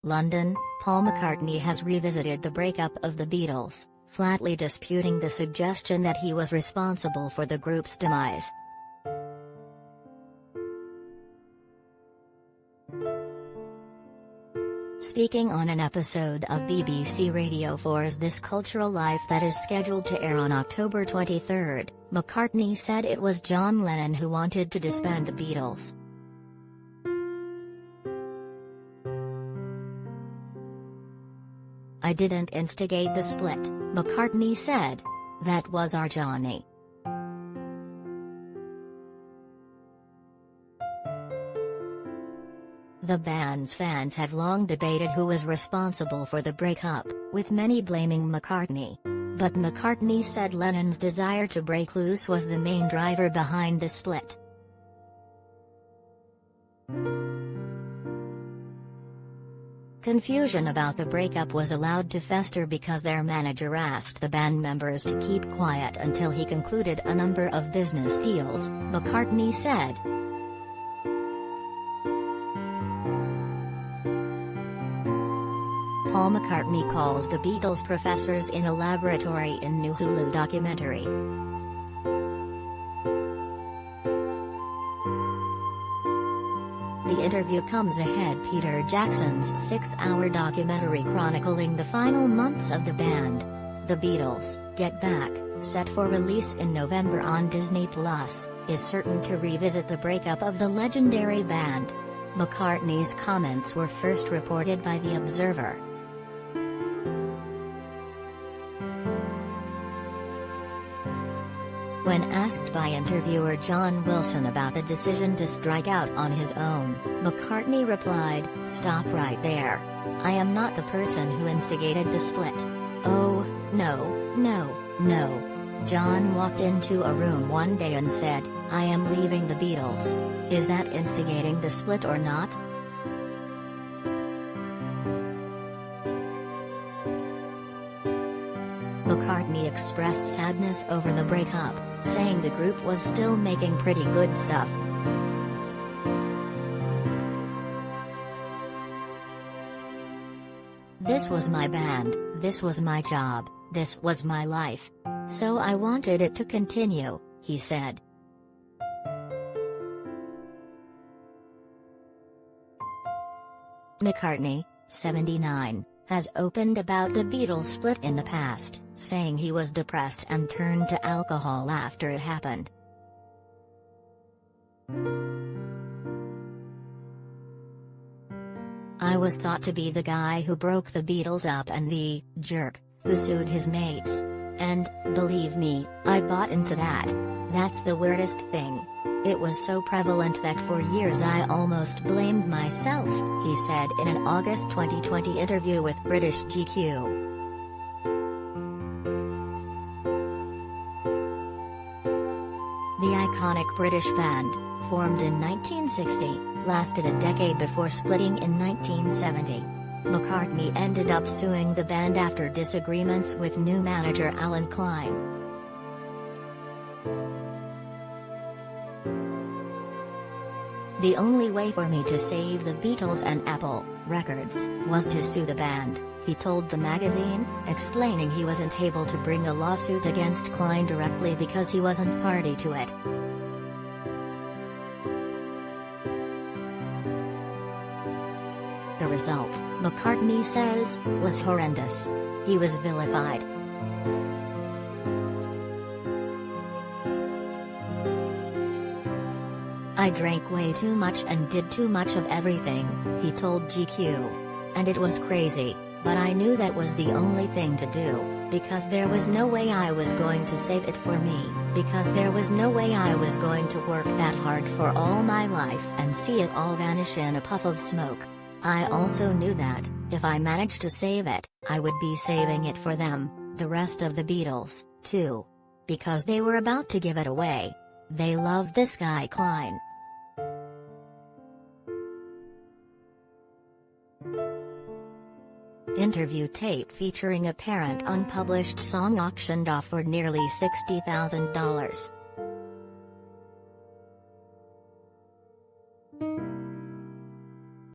London, Paul McCartney has revisited the breakup of the Beatles, flatly disputing the suggestion that he was responsible for the group's demise. Speaking on an episode of BBC Radio 4's This Cultural Life that is scheduled to air on October 23, McCartney said it was John Lennon who wanted to disband the Beatles. "I didn't instigate the split," McCartney said. "That was our Johnny." The band's fans have long debated who was responsible for the breakup, with many blaming McCartney. But McCartney said Lennon's desire to break loose was the main driver behind the split. Confusion about the breakup was allowed to fester because their manager asked the band members to keep quiet until he concluded a number of business deals, McCartney said. Paul McCartney calls the Beatles professors in a laboratory in new Hulu documentary. The interview comes ahead Peter Jackson's 6-hour documentary chronicling the final months of the band. The Beatles, Get Back, set for release in November on Disney+, is certain to revisit the breakup of the legendary band. McCartney's comments were first reported by The Observer. When asked by interviewer John Wilson about the decision to strike out on his own, McCartney replied, "Stop right there. I am not the person who instigated the split. Oh, no, no, no. John walked into a room one day and said, 'I am leaving the Beatles.' Is that instigating the split or not?" McCartney expressed sadness over the breakup, saying the group was still making pretty good stuff. "This was my band, this was my job, this was my life. So I wanted it to continue," he said. McCartney, 79, has opened about the Beatles split in the past, saying he was depressed and turned to alcohol after it happened. "I was thought to be the guy who broke the Beatles up and the jerk who sued his mates. And, believe me, I bought into that. That's the weirdest thing. It was so prevalent that for years I almost blamed myself," he said in an August 2020 interview with British GQ. The iconic British band, formed in 1960, lasted a decade before splitting in 1970. McCartney ended up suing the band after disagreements with new manager Alan Klein. "The only way for me to save the Beatles and Apple Records was to sue the band," he told the magazine, explaining he wasn't able to bring a lawsuit against Klein directly because he wasn't party to it. The result, McCartney says, was horrendous. He was vilified. "I drank way too much and did too much of everything," he told GQ. "And it was crazy, but I knew that was the only thing to do, because there was no way I was going to save it for me, because there was no way I was going to work that hard for all my life and see it all vanish in a puff of smoke. I also knew that, if I managed to save it, I would be saving it for them, the rest of the Beatles, too. Because they were about to give it away. They loved this guy Klein." Interview tape featuring apparent unpublished song auctioned off for nearly $60,000.